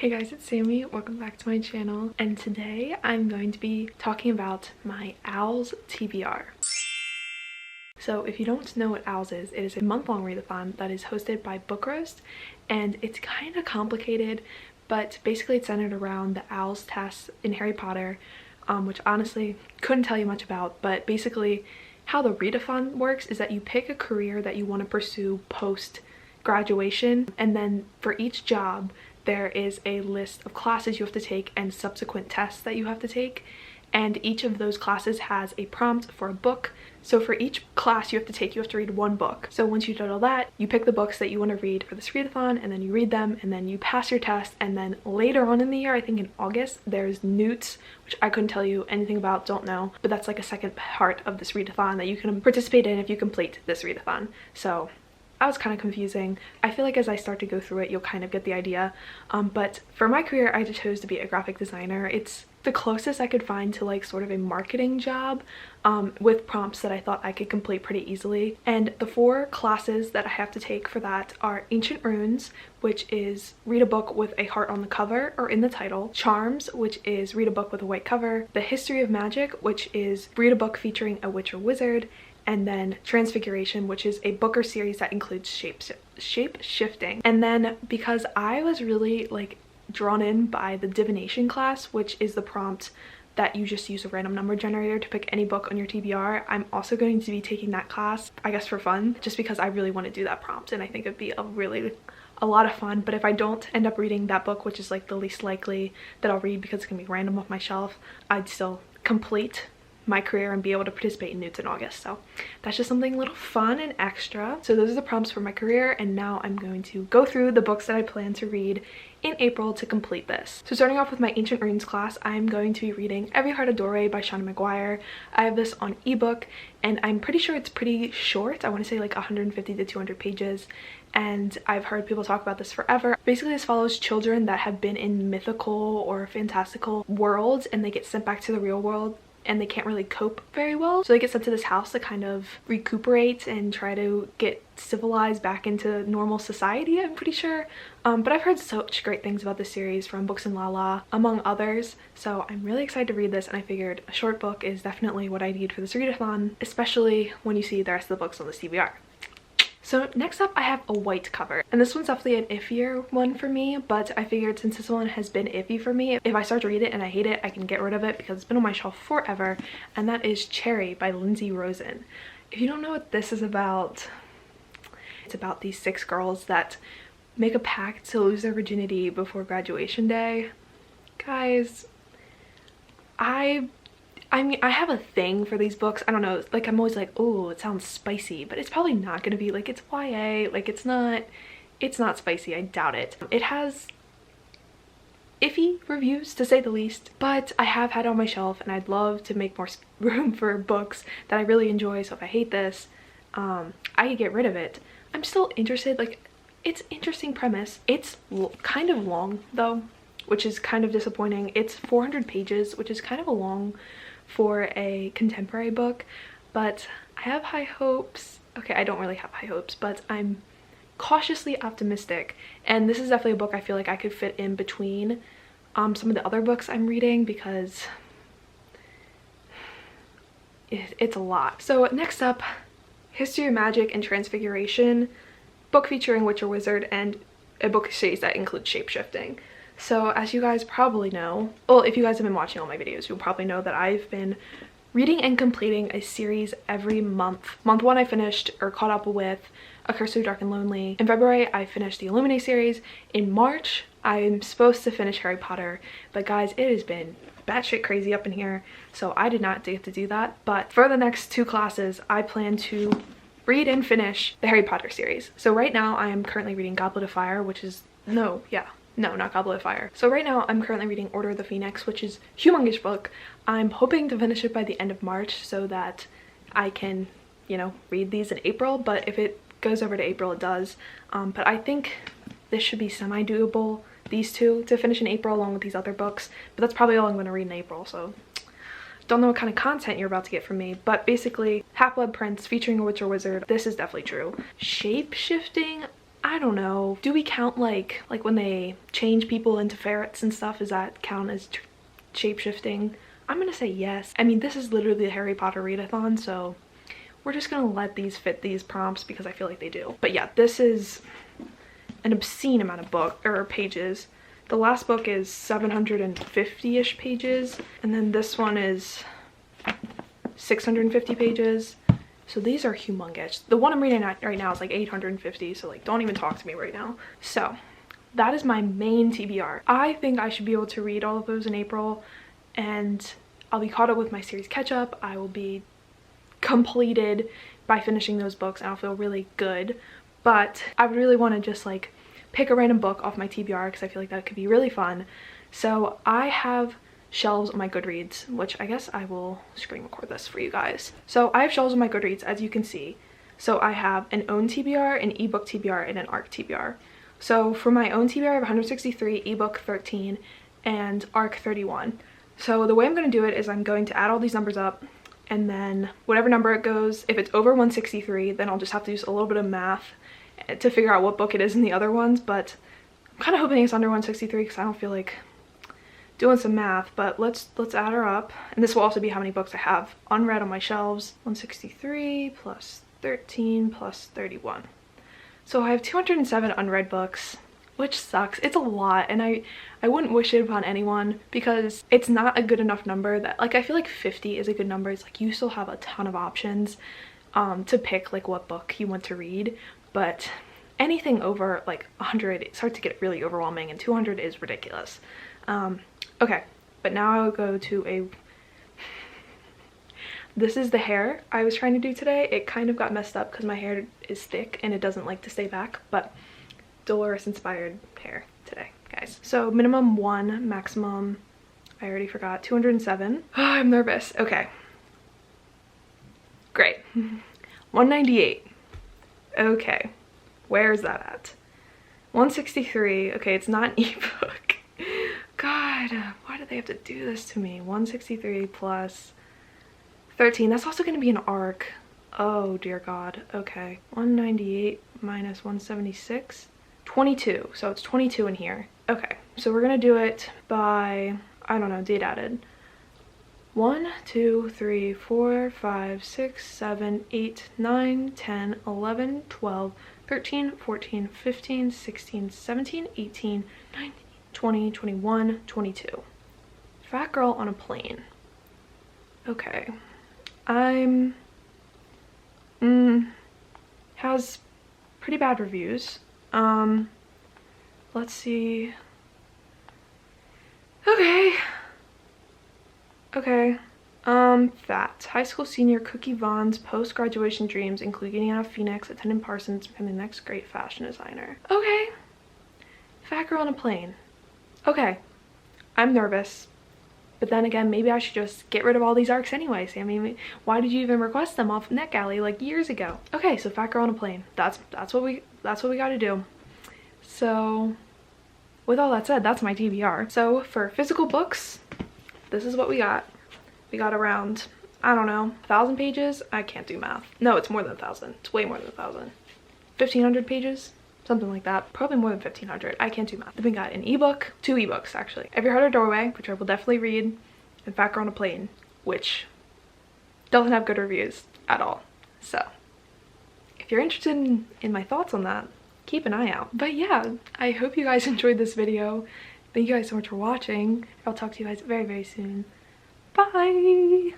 Hey guys, it's Sammy. Welcome back to my channel. And today I'm going to be talking about my O.W.L.S TBR. So if you don't know what O.W.L.S is, it is a month-long readathon that is hosted by bookstagram, and it's kind of complicated, but basically it's centered around the O.W.L.S tests in Harry Potter, which honestly couldn't tell you much about, but basically how the readathon works is that you pick a career that you want to pursue post graduation, and then for each job there is a list of classes you have to take and subsequent tests that you have to take, and each of those classes has a prompt for a book. So for each class you have to take, you have to read one book. So once you did all that, you pick the books that you want to read for this readathon, and then you read them, and then you pass your test. And then later on in the year, I think in August, there's Newts, which I couldn't tell you anything about, don't know, but that's like a second part of this readathon that you can participate in if you complete this readathon. So that was kind of confusing. I feel like as I start to go through it, you'll kind of get the idea. But for my career, I just chose to be a graphic designer. It's the closest I could find to like sort of a marketing job, with prompts that I thought I could complete pretty easily. And the 4 classes that I have to take for that are Ancient Runes, which is read a book with a heart on the cover or in the title. Charms, which is read a book with a white cover. The History of Magic, which is read a book featuring a witch or wizard. And then Transfiguration, which is a book or series that includes shape shifting. And then because I was really like drawn in by the divination class, which is the prompt that you just use a random number generator to pick any book on your TBR, I'm also going to be taking that class, I guess for fun, just because I really want to do that prompt and I think it'd be a lot of fun. But if I don't end up reading that book, which is like the least likely that I'll read because it's gonna be random off my shelf, I'd still complete my career and be able to participate in Newts in August. So that's just something a little fun and extra. So those are the prompts for my career, and now I'm going to go through the books that I plan to read in April to complete this. So starting off with my Ancient Runes class, I'm going to be reading Every Heart a Doorway by Sami Myers. I have this on ebook and I'm pretty sure it's pretty short. I want to say like 150 to 200 pages. And I've heard people talk about this forever. Basically, this follows children that have been in mythical or fantastical worlds and they get sent back to the real world and they can't really cope very well. So they get sent to this house to kind of recuperate and try to get civilized back into normal society, I'm pretty sure. But I've heard such great things about this series from Books and Lala, among others. So I'm really excited to read this, and I figured a short book is definitely what I need for this readathon, especially when you see the rest of the books on the TBR. So next up I have a white cover, and this one's definitely an iffier one for me, but I figured since this one has been iffy for me, if I start to read it and I hate it, I can get rid of it because it's been on my shelf forever, and that is Cherry by Lindsay Rosen. If you don't know what this is about, it's about these 6 girls that make a pact to lose their virginity before graduation day. Guys, I mean, I have a thing for these books. I don't know, like I'm always like, oh, it sounds spicy, but it's probably not gonna be. Like, it's YA, like it's not spicy, I doubt it. It has iffy reviews to say the least, but I have had it on my shelf and I'd love to make more room for books that I really enjoy. So if I hate this, I could get rid of it. I'm still interested. Like, it's interesting premise. It's kind of long though, which is kind of disappointing. It's 400 pages, which is kind of a long for a contemporary book, but I have high hopes. Okay, I don't really have high hopes, but I'm cautiously optimistic, and this is definitely a book I feel like I could fit in between some of the other books I'm reading because it's a lot. So next up, History of Magic and Transfiguration, book featuring witch or wizard, and a book series that includes shape-shifting. So as you guys probably know, well, if you guys have been watching all my videos, you'll probably know that I've been reading and completing a series every month. Month 1 I finished or caught up with A Curse of Dark and Lonely. In February I finished the Illuminate series. In March I'm supposed to finish Harry Potter, but guys, it has been batshit crazy up in here, so I did not get to do that. But for the next 2 classes I plan to read and finish the Harry Potter series. So right now I am currently reading Goblet of Fire, which is no, not Goblet of Fire. So right now I'm currently reading Order of the Phoenix, which is a humongous book. I'm hoping to finish it by the end of March so that I can, you know, read these in April, but if it goes over to April, it does. But I think this should be semi-doable, these 2, to finish in April along with these other books, but that's probably all I'm going to read in April, so don't know what kind of content you're about to get from me. But basically, Half-Blood Prince featuring a witch or wizard, this is definitely true. Shape-shifting, I don't know. Do we count like when they change people into ferrets and stuff? Does that count as shape-shifting? I'm gonna say yes. I mean, this is literally the Harry Potter readathon, so we're just gonna let these fit these prompts because I feel like they do. But yeah, this is an obscene amount of pages. The last book is 750-ish pages, and then this one is 650 pages. So these are humongous. The one I'm reading right now is like 850, so like don't even talk to me right now. So that is my main TBR. I think I should be able to read all of those in April, and I'll be caught up with my series catch up. I will be completed by finishing those books, and I'll feel really good. But I would really want to just like pick a random book off my TBR because I feel like that could be really fun. So I have shelves on my Goodreads, which I guess I will screen record this for you guys. So I have shelves on my Goodreads, as you can see. So I have an own TBR, an ebook TBR, and an ARC TBR. So for my own TBR, I have 163, ebook 13, and ARC 31. So the way I'm going to do it is I'm going to add all these numbers up, and then whatever number it goes, if it's over 163, then I'll just have to use a little bit of math to figure out what book it is in the other ones. But I'm kind of hoping it's under 163 because I don't feel like doing some math. But let's add her up, and this will also be how many books I have unread on my shelves. 163 plus 13 plus 31. So I have 207 unread books, which sucks. It's a lot, and I wouldn't wish it upon anyone because it's not a good enough number. That like, I feel like 50 is a good number. It's like you still have a ton of options to pick like what book you want to read, but anything over like 100, it starts to get really overwhelming, and 200 is ridiculous. Okay, but now I'll go to a this is the hair I was trying to do today. It kind of got messed up because my hair is thick and it doesn't like to stay back, but Dolores inspired hair today, guys. So minimum 1, maximum, I already forgot, 207. Oh, I'm nervous. Okay, great. 198. Okay, where's that at? 163. Okay, it's not an ebook. God, why do they have to do this to me? 163 plus 13. That's also going to be an ARC. Oh dear God. Okay, 198 minus 176. 22. So it's 22 in here. Okay, so we're gonna do it by, I don't know, date added. 1, 2, 3, 4, 5, 6, 7, 8, 9, 10, 11, 12, 13, 14, 15, 16, 17, 18, 19, 20, 21, 22. Fat girl on a plane. Okay. Has pretty bad reviews. Let's see. Okay. Fat. High school senior Cookie Vaughn's post-graduation dreams include getting out of Phoenix, attending Parsons, becoming the next great fashion designer. Okay. Fat girl on a plane. Okay. I'm nervous. But then again, maybe I should just get rid of all these arcs anyway, Sammy. Why did you even request them off NetGalley like years ago? Okay, so fat girl on a plane. That's what we gotta do. So with all that said, that's my TBR. So for physical books, this is what we got. We got around, I don't know, 1,000 pages. I can't do math. No, it's more than 1,000. It's way more than 1,000. 1,500 pages, something like that. Probably more than 1,500. I can't do math. Then we got an ebook, 2 ebooks actually. Every Heart or Doorway, which I will definitely read, and Fat Girl on a Plane, which doesn't have good reviews at all. So if you're interested in my thoughts on that, keep an eye out. But yeah, I hope you guys enjoyed this video. Thank you guys so much for watching. I'll talk to you guys very, very soon. Bye!